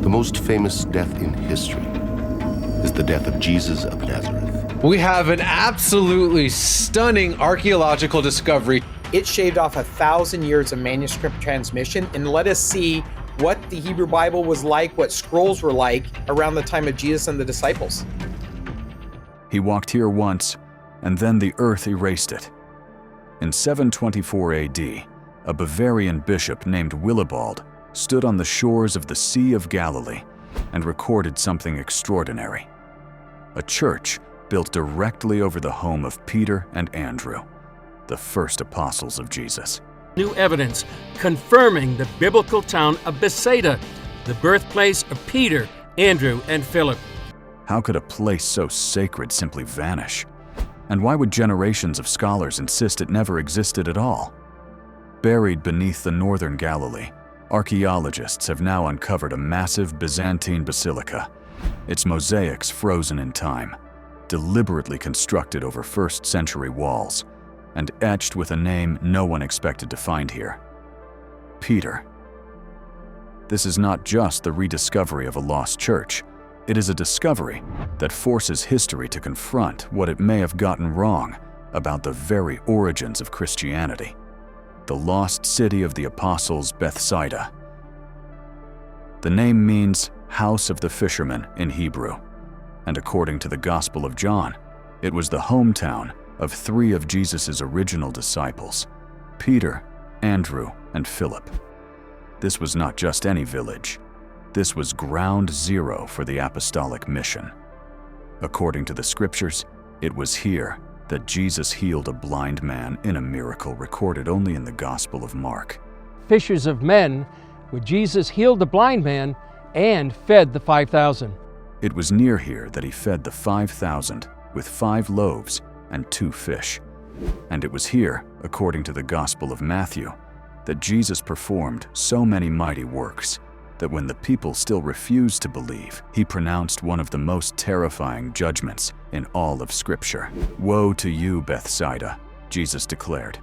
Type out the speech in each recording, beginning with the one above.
The most famous death in history is the death of Jesus of Nazareth. We have an absolutely stunning archaeological discovery. It shaved off 1,000 years of manuscript transmission and let us see what the Hebrew Bible was like, what scrolls were like around the time of Jesus and the disciples. He walked here once, and then the earth erased it. In 724 AD, a Bavarian bishop named Willibald stood on the shores of the Sea of Galilee and recorded something extraordinary. A church built directly over the home of Peter and Andrew, the first apostles of Jesus. New evidence confirming the biblical town of Bethsaida, the birthplace of Peter, Andrew, and Philip. How could a place so sacred simply vanish? And why would generations of scholars insist it never existed at all? Buried beneath the northern Galilee, archaeologists have now uncovered a massive Byzantine basilica, its mosaics frozen in time, deliberately constructed over first-century walls, and etched with a name no one expected to find here: Peter. This is not just the rediscovery of a lost church. It is a discovery that forces history to confront what it may have gotten wrong about the very origins of Christianity: the lost city of the apostles, Bethsaida. The name means house of the fishermen in Hebrew, and according to the Gospel of John, it was the hometown of 3 of Jesus' original disciples: Peter, Andrew, and Philip. This was not just any village. This was ground zero for the apostolic mission. According to the scriptures, it was here that Jesus healed a blind man in a miracle recorded only in the Gospel of Mark. Fishers of men, where Jesus healed the blind man and fed the 5,000. It was near here that he fed the 5,000 with 5 loaves and 2 fish. And it was here, according to the Gospel of Matthew, that Jesus performed so many mighty works that when the people still refused to believe, he pronounced one of the most terrifying judgments in all of Scripture. "Woe to you, Bethsaida," Jesus declared.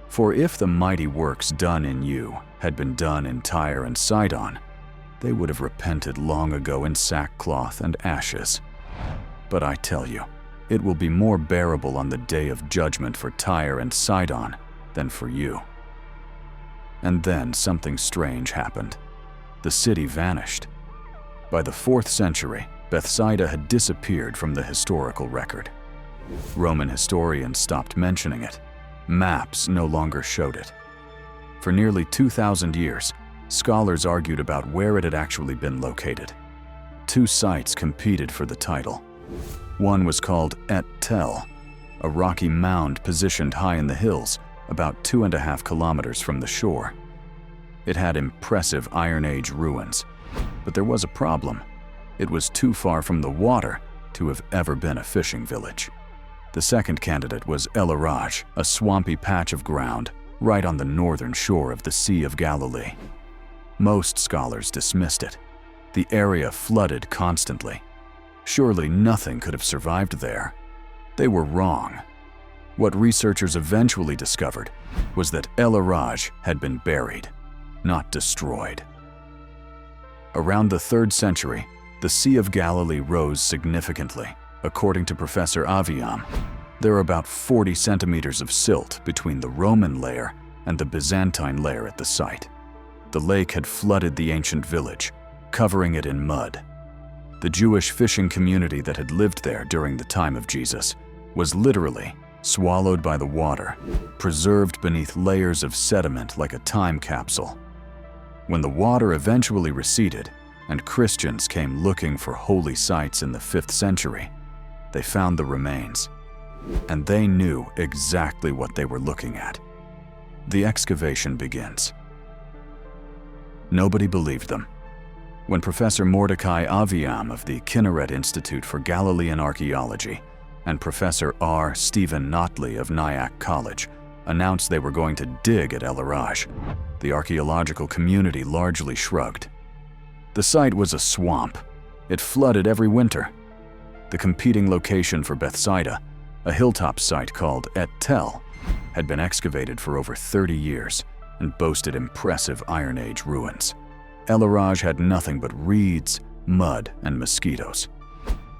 "For if the mighty works done in you had been done in Tyre and Sidon, they would have repented long ago in sackcloth and ashes. But I tell you, it will be more bearable on the day of judgment for Tyre and Sidon than for you." And then something strange happened. The city vanished. By the 4th century, Bethsaida had disappeared from the historical record. Roman historians stopped mentioning it. Maps no longer showed it. For nearly 2,000 years, scholars argued about where it had actually been located. 2 sites competed for the title. One was called etched, a rocky mound positioned high in the hills, about 2.5 kilometers from the shore. It had impressive Iron Age ruins, but there was a problem. It was too far from the water to have ever been a fishing village. The second candidate was El Araj, a swampy patch of ground right on the northern shore of the Sea of Galilee. Most scholars dismissed it. The area flooded constantly. Surely nothing could have survived there. They were wrong. What researchers eventually discovered was that El Araj had been buried, not destroyed. Around the 3rd century, the Sea of Galilee rose significantly. According to Professor Aviam, there are about 40 centimeters of silt between the Roman layer and the Byzantine layer at the site. The lake had flooded the ancient village, covering it in mud. The Jewish fishing community that had lived there during the time of Jesus was literally swallowed by the water, preserved beneath layers of sediment like a time capsule. When the water eventually receded and Christians came looking for holy sites in the 5th century, they found the remains. And they knew exactly what they were looking at. The excavation begins. Nobody believed them. When Professor Mordecai Aviam of the Kinneret Institute for Galilean Archaeology and Professor R. Stephen Notley of Nyack College announced they were going to dig at El Araj, the archaeological community largely shrugged. The site was a swamp. It flooded every winter. The competing location for Bethsaida, a hilltop site called etched, had been excavated for over 30 years and boasted impressive Iron Age ruins. El-Araj had nothing but reeds, mud, and mosquitoes.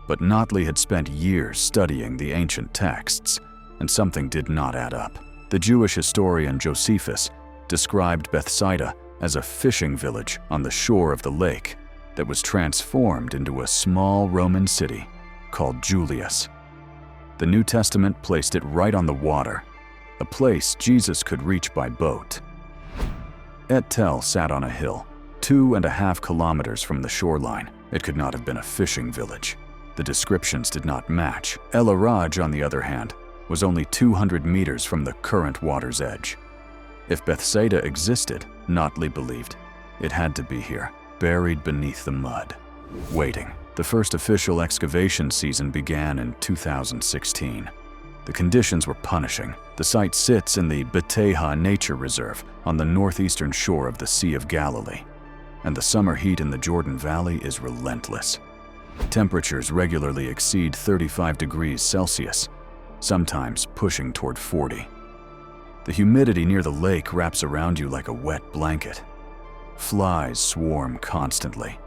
But Notley had spent years studying the ancient texts, and something did not add up. The Jewish historian Josephus described Bethsaida as a fishing village on the shore of the lake that was transformed into a small Roman city called Julius. The New Testament placed it right on the water, a place Jesus could reach by boat. Et-Tel sat on a hill, 2.5 kilometers from the shoreline. It could not have been a fishing village. The descriptions did not match. El-Araj, on the other hand, was only 200 meters from the current water's edge. If Bethsaida existed, Notley believed, it had to be here, buried beneath the mud, waiting. The first official excavation season began in 2016. The conditions were punishing. The site sits in the Bethsaida Nature Reserve on the northeastern shore of the Sea of Galilee, and the summer heat in the Jordan Valley is relentless. Temperatures regularly exceed 35 degrees Celsius, sometimes pushing toward 40. The humidity near the lake wraps around you like a wet blanket. Flies swarm constantly,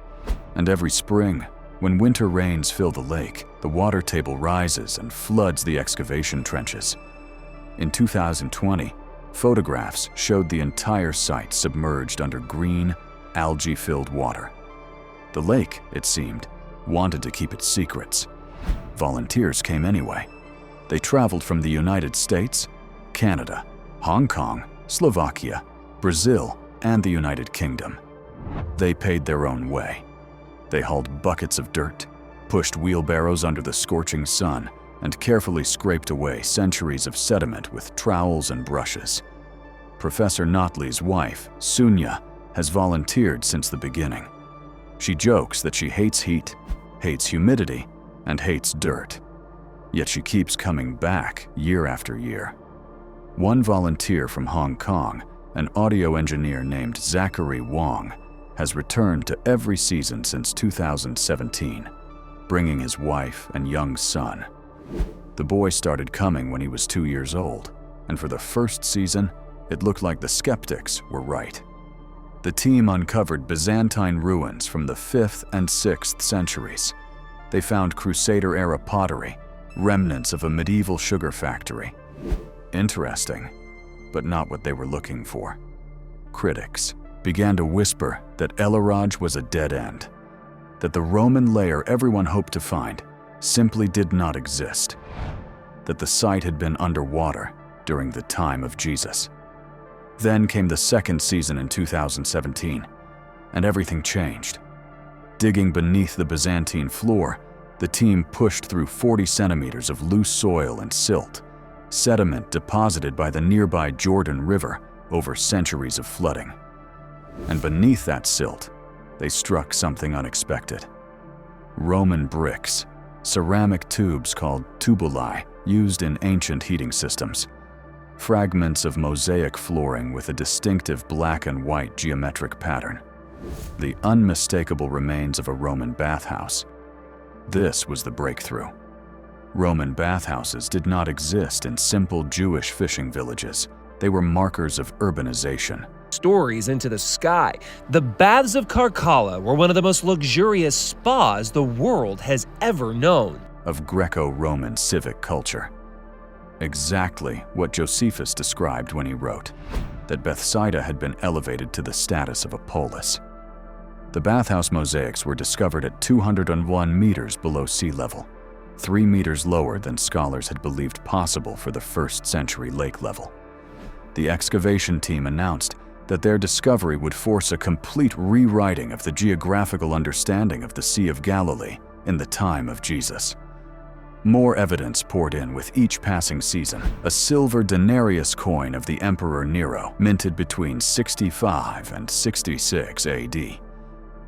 and every spring, when winter rains fill the lake, the water table rises and floods the excavation trenches. In 2020, photographs showed the entire site submerged under green, algae-filled water. The lake, it seemed, wanted to keep its secrets. Volunteers came anyway. They traveled from the United States, Canada, Hong Kong, Slovakia, Brazil, and the United Kingdom. They paid their own way. They hauled buckets of dirt, pushed wheelbarrows under the scorching sun, and carefully scraped away centuries of sediment with trowels and brushes. Professor Notley's wife, Sunya, has volunteered since the beginning. She jokes that she hates heat, hates humidity, and hates dirt. Yet she keeps coming back year after year. One volunteer from Hong Kong, an audio engineer named Zachary Wong, has returned to every season since 2017, bringing his wife and young son. The boy started coming when he was 2 years old, and for the first season, it looked like the skeptics were right. The team uncovered Byzantine ruins from the 5th and 6th centuries. They found Crusader-era pottery, remnants of a medieval sugar factory. Interesting, but not what they were looking for. Critics began to whisper that El-Araj was a dead end, that the Roman layer everyone hoped to find simply did not exist, that the site had been underwater during the time of Jesus. Then came the second season in 2017, and everything changed. Digging beneath the Byzantine floor, the team pushed through 40 centimeters of loose soil and silt, sediment deposited by the nearby Jordan River over centuries of flooding. And beneath that silt, they struck something unexpected. Roman bricks, ceramic tubes called tubuli used in ancient heating systems, fragments of mosaic flooring with a distinctive black and white geometric pattern, the unmistakable remains of a Roman bathhouse. This was the breakthrough. Roman bathhouses did not exist in simple Jewish fishing villages. They were markers of urbanization. Stories into the sky. The baths of Karkala were one of the most luxurious spas the world has ever known. Of Greco-Roman civic culture. Exactly what Josephus described when he wrote that Bethsaida had been elevated to the status of a polis. The bathhouse mosaics were discovered at 201 meters below sea level, 3 meters lower than scholars had believed possible for the 1st century lake level. The excavation team announced that their discovery would force a complete rewriting of the geographical understanding of the Sea of Galilee in the time of Jesus. More evidence poured in with each passing season. A silver denarius coin of the Emperor Nero, minted between 65 and 66 AD.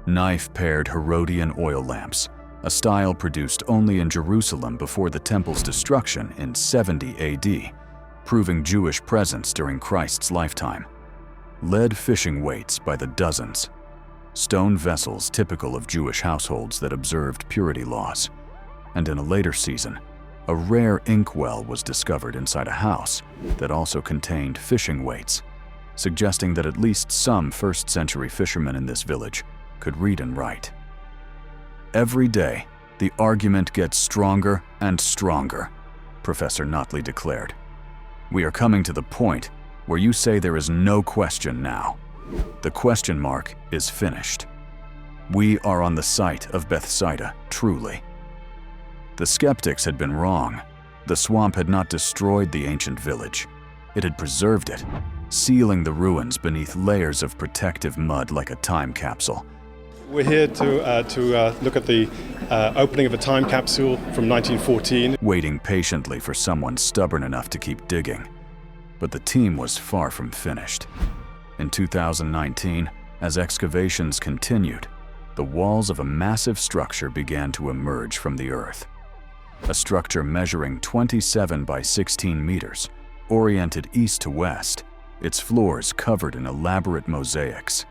Knife-paired Herodian oil lamps, a style produced only in Jerusalem before the temple's destruction in 70 AD, proving Jewish presence during Christ's lifetime. Lead fishing weights by the dozens. Stone vessels typical of Jewish households that observed purity laws. And in a later season, a rare inkwell was discovered inside a house that also contained fishing weights, suggesting that at least some first-century fishermen in this village could read and write. Every day, the argument gets stronger and stronger, Professor Notley declared. We are coming to the point where you say there is no question now. The question mark is finished. We are on the site of Bethsaida, truly. The skeptics had been wrong. The swamp had not destroyed the ancient village. It had preserved it, sealing the ruins beneath layers of protective mud like a time capsule. We're here to look at the opening of a time capsule from 1914. Waiting patiently for someone stubborn enough to keep digging. But the team was far from finished. In 2019, as excavations continued, the walls of a massive structure began to emerge from the earth. A structure measuring 27 by 16 meters, oriented east to west, its floors covered in elaborate mosaics.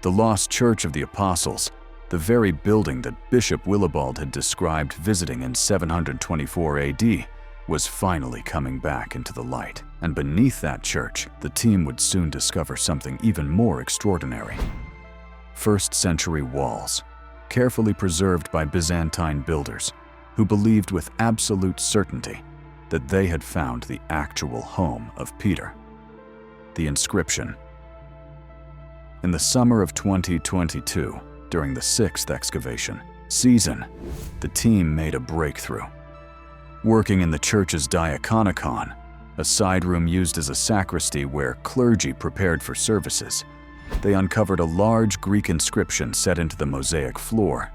The lost Church of the Apostles, the very building that Bishop Willibald had described visiting in 724 AD, was finally coming back into the light. And beneath that church, the team would soon discover something even more extraordinary. First-century walls, carefully preserved by Byzantine builders, who believed with absolute certainty that they had found the actual home of Peter. The inscription. In the summer of 2022, during the 6th excavation season, the team made a breakthrough. Working in the church's diaconicon, a side room used as a sacristy where clergy prepared for services, they uncovered a large Greek inscription set into the mosaic floor.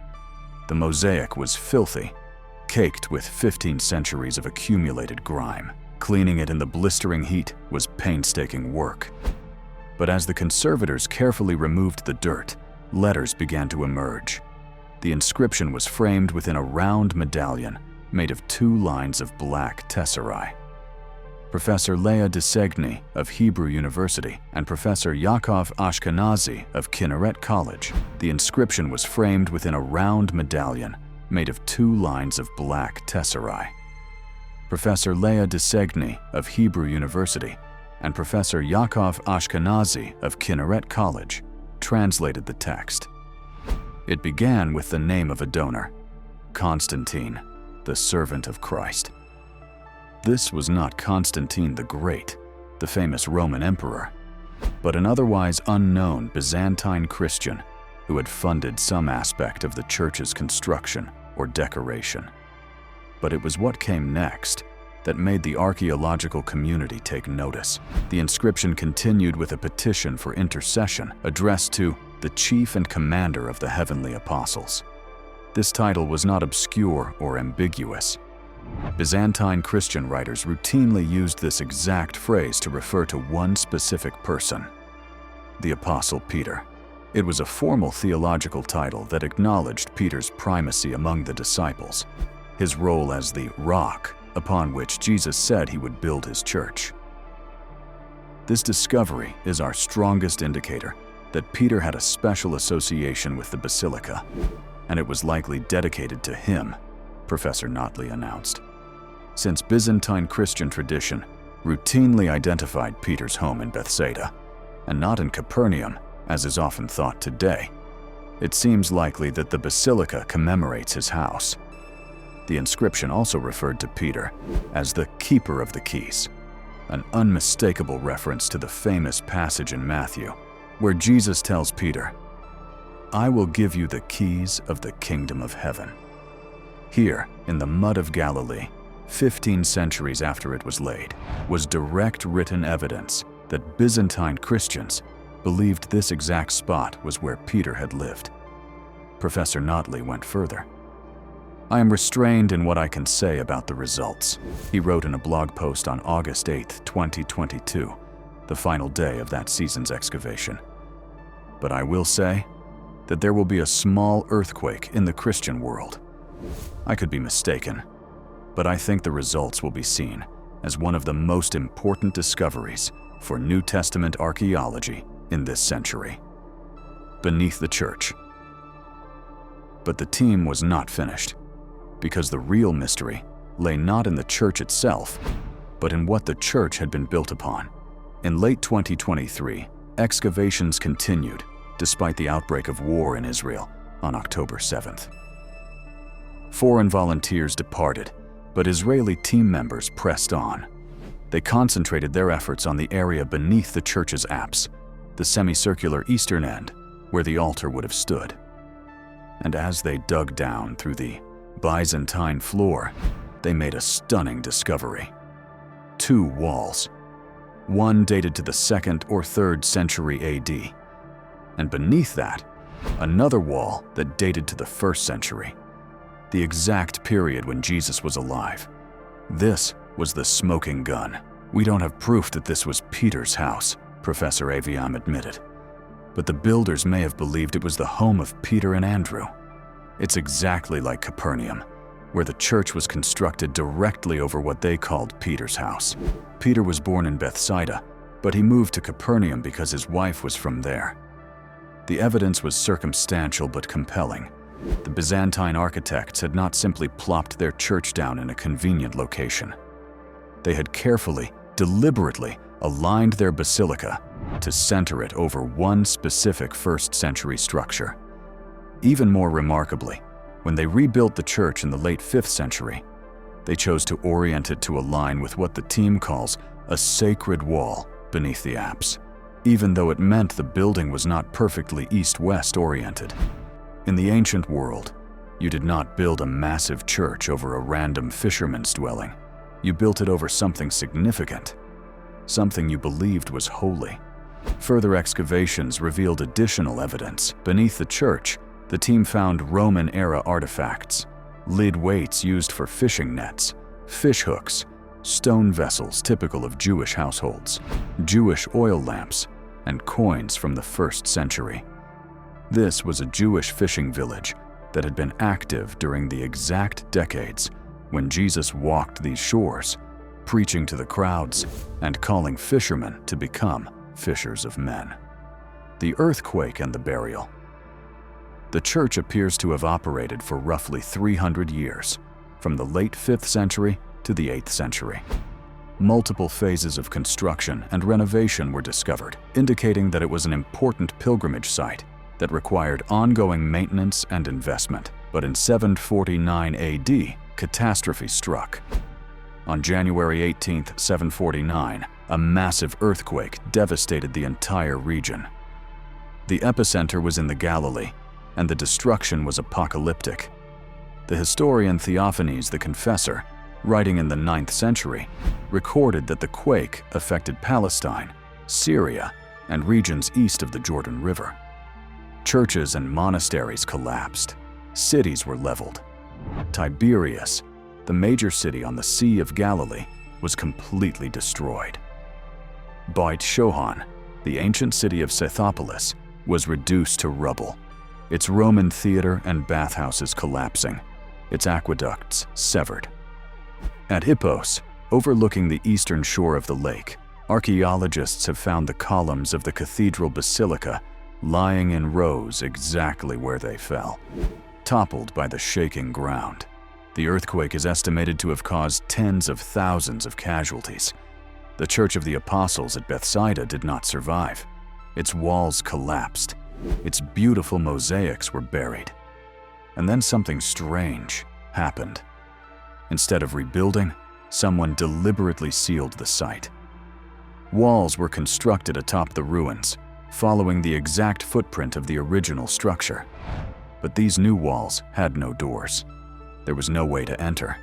The mosaic was filthy, caked with 15 centuries of accumulated grime. Cleaning it in the blistering heat was painstaking work. But as the conservators carefully removed the dirt, letters began to emerge. The inscription was framed within a round medallion made of 2 lines of black tesserae. Professor Leah de Segni of Hebrew University and Professor Yaakov Ashkenazi of Kinneret College. The inscription was framed within a round medallion made of 2 lines of black tesserae. Professor Leah de Segni of Hebrew University and Professor Yaakov Ashkenazi of Kinneret College translated the text. It began with the name of a donor, Constantine, the servant of Christ. This was not Constantine the Great, the famous Roman emperor, but an otherwise unknown Byzantine Christian who had funded some aspect of the church's construction or decoration. But it was what came next that made the archaeological community take notice. The inscription continued with a petition for intercession addressed to the chief and commander of the heavenly apostles. This title was not obscure or ambiguous. Byzantine Christian writers routinely used this exact phrase to refer to one specific person, the Apostle Peter. It was a formal theological title that acknowledged Peter's primacy among the disciples, his role as the rock upon which Jesus said he would build his church. This discovery is our strongest indicator that Peter had a special association with the basilica, and it was likely dedicated to him, Professor Notley announced. Since Byzantine Christian tradition routinely identified Peter's home in Bethsaida, and not in Capernaum, as is often thought today, it seems likely that the basilica commemorates his house. The inscription also referred to Peter as the keeper of the keys, an unmistakable reference to the famous passage in Matthew, where Jesus tells Peter, "I will give you the keys of the kingdom of heaven." Here, in the mud of Galilee, 15 centuries after it was laid, was direct written evidence that Byzantine Christians believed this exact spot was where Peter had lived. Professor Notley went further. "I am restrained in what I can say about the results," he wrote in a blog post on August 8, 2022, the final day of that season's excavation. "But I will say that there will be a small earthquake in the Christian world. I could be mistaken, but I think the results will be seen as one of the most important discoveries for New Testament archaeology in this century." Beneath the church. But the team was not finished, because the real mystery lay not in the church itself, but in what the church had been built upon. In late 2023, excavations continued despite the outbreak of war in Israel on October 7th. Foreign volunteers departed, but Israeli team members pressed on. They concentrated their efforts on the area beneath the church's apse, the semicircular eastern end where the altar would have stood. And as they dug down through the Byzantine floor, they made a stunning discovery. 2 walls. One dated to the 2nd or 3rd century AD, and beneath that, another wall that dated to the 1st century, the exact period when Jesus was alive. This was the smoking gun. We don't have proof that this was Peter's house, Professor Aviam admitted, but the builders may have believed it was the home of Peter and Andrew. It's exactly like Capernaum, where the church was constructed directly over what they called Peter's house. Peter was born in Bethsaida, but he moved to Capernaum because his wife was from there. The evidence was circumstantial but compelling. The Byzantine architects had not simply plopped their church down in a convenient location. They had carefully, deliberately aligned their basilica to center it over one specific 1st century structure. Even more remarkably, when they rebuilt the church in the late 5th century, they chose to orient it to align with what the team calls a sacred wall beneath the apse, even though it meant the building was not perfectly east-west oriented. In the ancient world, you did not build a massive church over a random fisherman's dwelling. You built it over something significant, something you believed was holy. Further excavations revealed additional evidence. Beneath the church, the team found Roman-era artifacts, lid weights used for fishing nets, fish hooks, stone vessels typical of Jewish households, Jewish oil lamps, and coins from the 1st century. This was a Jewish fishing village that had been active during the exact decades when Jesus walked these shores, preaching to the crowds and calling fishermen to become fishers of men. The earthquake and the burial. The church appears to have operated for roughly 300 years, from the late 5th century to the 8th century. Multiple phases of construction and renovation were discovered, indicating that it was an important pilgrimage site that required ongoing maintenance and investment. But in 749 AD, catastrophe struck. On January 18, 749, a massive earthquake devastated the entire region. The epicenter was in the Galilee, and the destruction was apocalyptic. The historian Theophanes the Confessor, writing in the 9th century, recorded that the quake affected Palestine, Syria, and regions east of the Jordan River. Churches and monasteries collapsed. Cities were leveled. Tiberias, the major city on the Sea of Galilee, was completely destroyed. Beit Shohan, the ancient city of Scythopolis, was reduced to rubble, its Roman theater and bathhouses collapsing, its aqueducts severed. At Hippos, overlooking the eastern shore of the lake, archaeologists have found the columns of the cathedral basilica lying in rows exactly where they fell, toppled by the shaking ground. The earthquake is estimated to have caused tens of thousands of casualties. The Church of the Apostles at Bethsaida did not survive. Its walls collapsed. Its beautiful mosaics were buried. And then something strange happened. Instead of rebuilding, someone deliberately sealed the site. Walls were constructed atop the ruins, following the exact footprint of the original structure. But these new walls had no doors. There was no way to enter.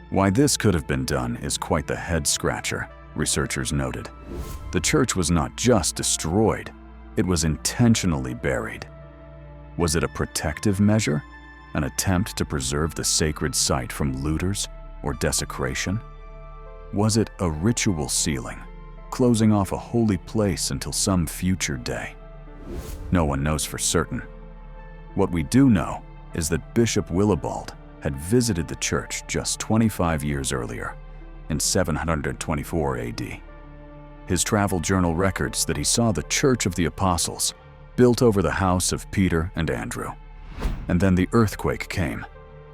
Why this could have been done is quite the head-scratcher, researchers noted. The church was not just destroyed, it was intentionally buried. Was it a protective measure? An attempt to preserve the sacred site from looters or desecration? Was it a ritual sealing, closing off a holy place until some future day? No one knows for certain. What we do know is that Bishop Willibald had visited the church just 25 years earlier, in 724 AD. His travel journal records that he saw the Church of the Apostles built over the house of Peter and Andrew. And then the earthquake came,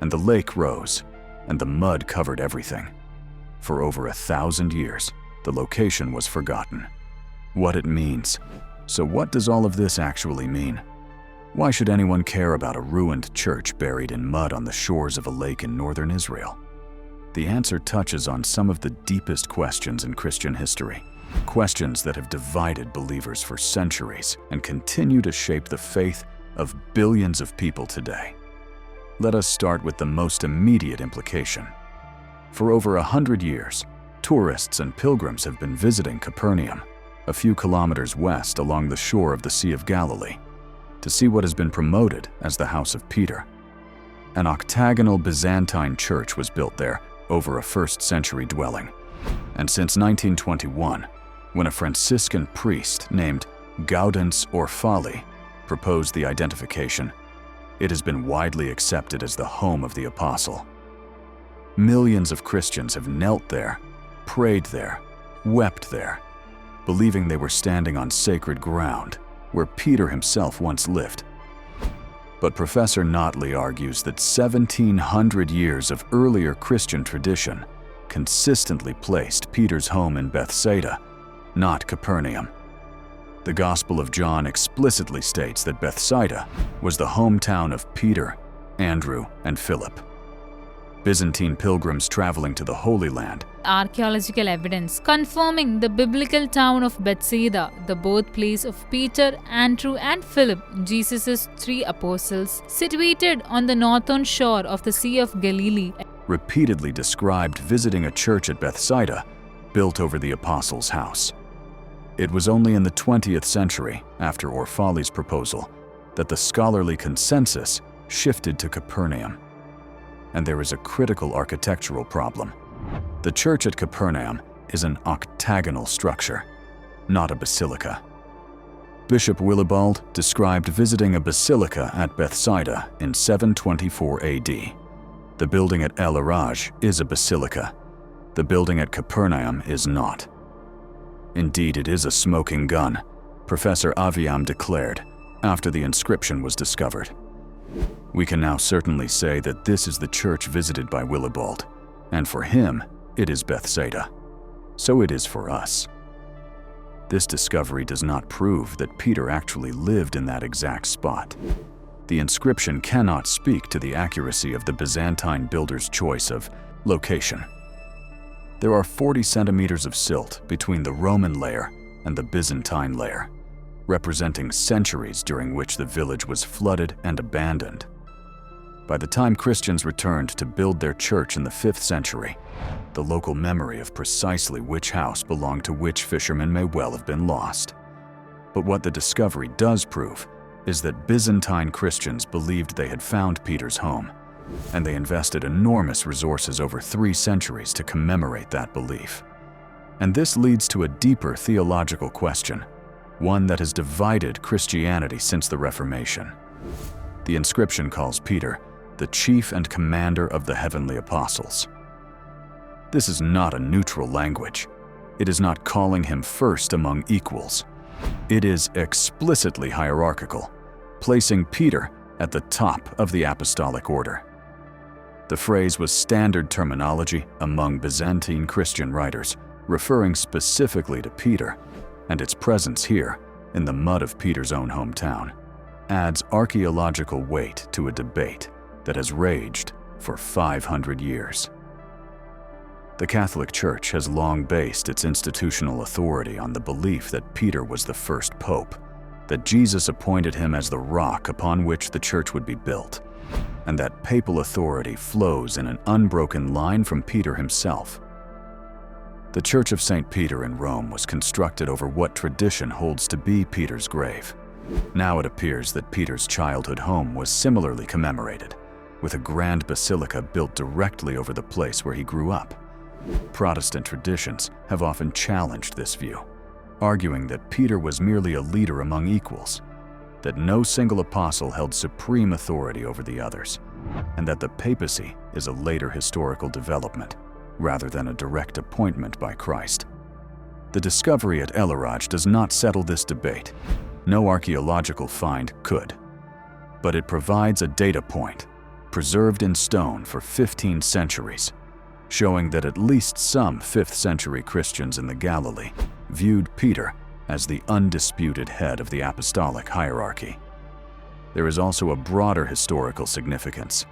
and the lake rose, and the mud covered everything. For over 1,000 years, the location was forgotten. What it means. So what does all of this actually mean? Why should anyone care about a ruined church buried in mud on the shores of a lake in northern Israel? The answer touches on some of the deepest questions in Christian history, questions that have divided believers for centuries and continue to shape the faith of billions of people today. Let us start with the most immediate implication. For over 100 years, tourists and pilgrims have been visiting Capernaum, a few kilometers west along the shore of the Sea of Galilee, to see what has been promoted as the House of Peter. An octagonal Byzantine church was built there over a 1st century dwelling. And since 1921, when a Franciscan priest named Gaudens Orfali proposed the identification, it has been widely accepted as the home of the apostle. Millions of Christians have knelt there, prayed there, wept there, believing they were standing on sacred ground where Peter himself once lived. But Professor Notley argues that 1,700 years of earlier Christian tradition consistently placed Peter's home in Bethsaida, not Capernaum. The Gospel of John explicitly states that Bethsaida was the hometown of Peter, Andrew, and Philip. Byzantine pilgrims traveling to the Holy Land. Archaeological evidence confirming the biblical town of Bethsaida, the birthplace of Peter, Andrew, and Philip, Jesus' 3 apostles, situated on the northern shore of the Sea of Galilee. Repeatedly described visiting a church at Bethsaida, built over the apostles' house. It was only in the 20th century, after Orfali's proposal, that the scholarly consensus shifted to Capernaum. And there is a critical architectural problem. The church at Capernaum is an octagonal structure, not a basilica. Bishop Willibald described visiting a basilica at Bethsaida in 724 AD. The building at El Araj is a basilica. The building at Capernaum is not. Indeed, it is a smoking gun, Professor Aviam declared after the inscription was discovered. We can now certainly say that this is the church visited by Willibald, and for him, it is Bethsaida. So it is for us. This discovery does not prove that Peter actually lived in that exact spot. The inscription cannot speak to the accuracy of the Byzantine builder's choice of location. There are 40 centimeters of silt between the Roman layer and the Byzantine layer, representing centuries during which the village was flooded and abandoned. By the time Christians returned to build their church in the 5th century, the local memory of precisely which house belonged to which fisherman may well have been lost. But what the discovery does prove is that Byzantine Christians believed they had found Peter's home, and they invested enormous resources over 3 centuries to commemorate that belief. And this leads to a deeper theological question, one that has divided Christianity since the Reformation. The inscription calls Peter the chief and commander of the heavenly apostles. This is not a neutral language. It is not calling him first among equals. It is explicitly hierarchical, placing Peter at the top of the apostolic order. The phrase was standard terminology among Byzantine Christian writers, referring specifically to Peter, and its presence here, in the mud of Peter's own hometown, adds archaeological weight to a debate that has raged for 500 years. The Catholic Church has long based its institutional authority on the belief that Peter was the first pope, that Jesus appointed him as the rock upon which the church would be built, and that papal authority flows in an unbroken line from Peter himself. The Church of St. Peter in Rome was constructed over what tradition holds to be Peter's grave. Now it appears that Peter's childhood home was similarly commemorated, with a grand basilica built directly over the place where he grew up. Protestant traditions have often challenged this view, arguing that Peter was merely a leader among equals, that no single apostle held supreme authority over the others, and that the papacy is a later historical development, rather than a direct appointment by Christ. The discovery at El Araj does not settle this debate. No archaeological find could. But it provides a data point, preserved in stone for 15 centuries, showing that at least some 5th century Christians in the Galilee viewed Peter as the undisputed head of the apostolic hierarchy. There is also a broader historical significance.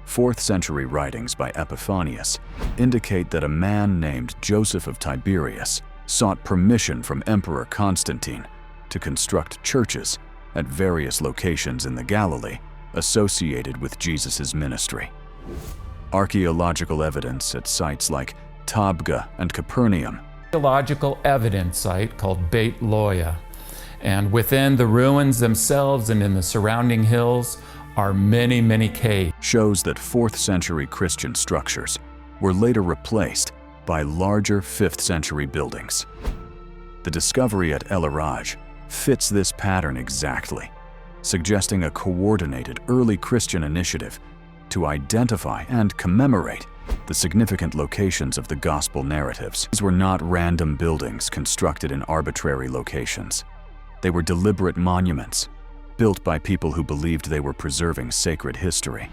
4th century writings by Epiphanius indicate that a man named Joseph of Tiberias sought permission from Emperor Constantine to construct churches at various locations in the Galilee associated with Jesus' ministry. Archaeological evidence at sites like Tabgha and Capernaum, archaeological evidence site called Beit Loya, and within the ruins themselves and in the surrounding hills are many, many caves. Shows that 4th century Christian structures were later replaced by larger 5th century buildings. The discovery at El Araj fits this pattern exactly, suggesting a coordinated early Christian initiative to identify and commemorate the significant locations of the gospel narratives. These were not random buildings constructed in arbitrary locations. They were deliberate monuments, built by people who believed they were preserving sacred history.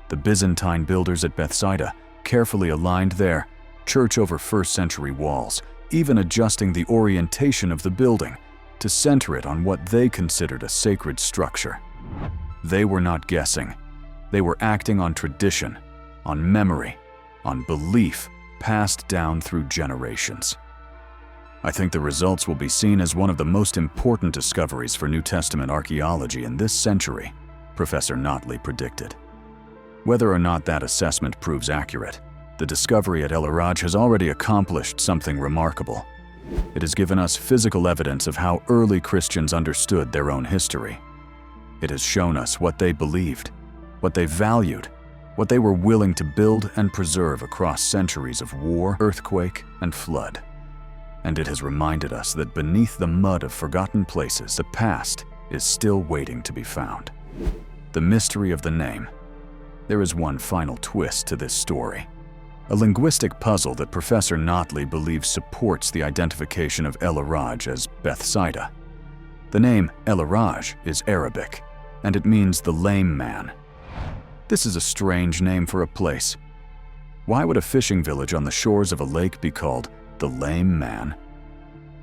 The Byzantine builders at Bethsaida carefully aligned their church over 1st century walls, even adjusting the orientation of the building to center it on what they considered a sacred structure. They were not guessing. They were acting on tradition, on memory, on belief passed down through generations. I think the results will be seen as one of the most important discoveries for New Testament archaeology in this century, Professor Notley predicted. Whether or not that assessment proves accurate, the discovery at El Araj has already accomplished something remarkable. It has given us physical evidence of how early Christians understood their own history. It has shown us what they believed, what they valued, what they were willing to build and preserve across centuries of war, earthquake, and flood. And it has reminded us that beneath the mud of forgotten places, the past is still waiting to be found. The mystery of the name. There is one final twist to this story. A linguistic puzzle that Professor Notley believes supports the identification of El Araj as Bethsaida. The name El Araj is Arabic, and it means the lame man. This is a strange name for a place. Why would a fishing village on the shores of a lake be called the Lame Man?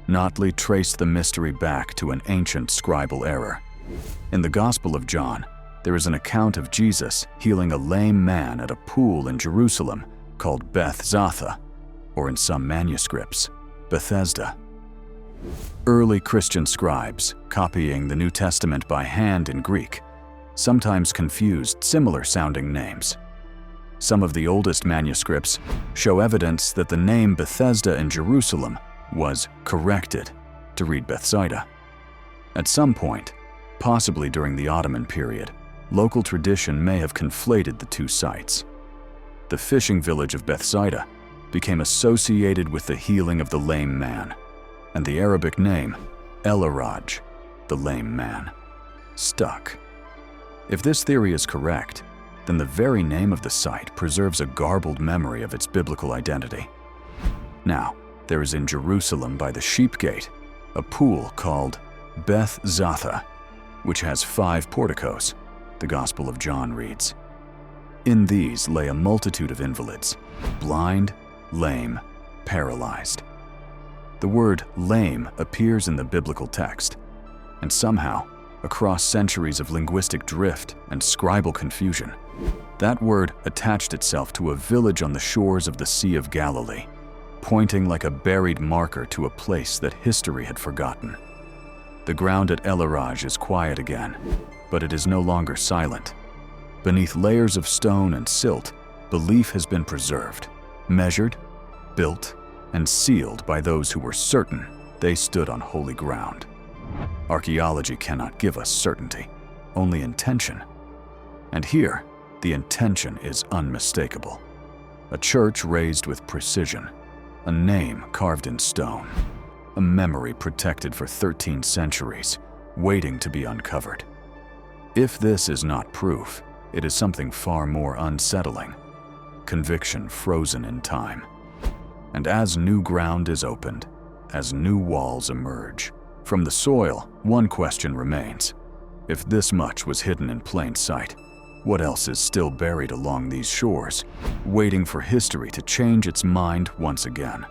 Notley traced the mystery back to an ancient scribal error. In the Gospel of John, there is an account of Jesus healing a lame man at a pool in Jerusalem called Bethzatha, or in some manuscripts, Bethesda. Early Christian scribes, copying the New Testament by hand in Greek, sometimes confused similar-sounding names. Some of the oldest manuscripts show evidence that the name Bethesda in Jerusalem was corrected to read Bethsaida. At some point, possibly during the Ottoman period, local tradition may have conflated the two sites. The fishing village of Bethsaida became associated with the healing of the lame man, and the Arabic name, El Araj, the lame man, stuck. If this theory is correct, then the very name of the site preserves a garbled memory of its biblical identity. Now, there is in Jerusalem by the Sheep Gate a pool called Bethzatha, which has 5 porticos, the Gospel of John reads. In these lay a multitude of invalids, blind, lame, paralyzed. The word lame appears in the biblical text, and somehow, across centuries of linguistic drift and scribal confusion, that word attached itself to a village on the shores of the Sea of Galilee, pointing like a buried marker to a place that history had forgotten. The ground at El Araj is quiet again, but it is no longer silent. Beneath layers of stone and silt, belief has been preserved, measured, built, and sealed by those who were certain they stood on holy ground. Archaeology cannot give us certainty, only intention. And here, the intention is unmistakable. A church raised with precision, a name carved in stone, a memory protected for 13 centuries, waiting to be uncovered. If this is not proof, it is something far more unsettling, conviction frozen in time. And as new ground is opened, as new walls emerge, from the soil, one question remains. If this much was hidden in plain sight, What else is still buried along these shores, waiting for history to change its mind once again?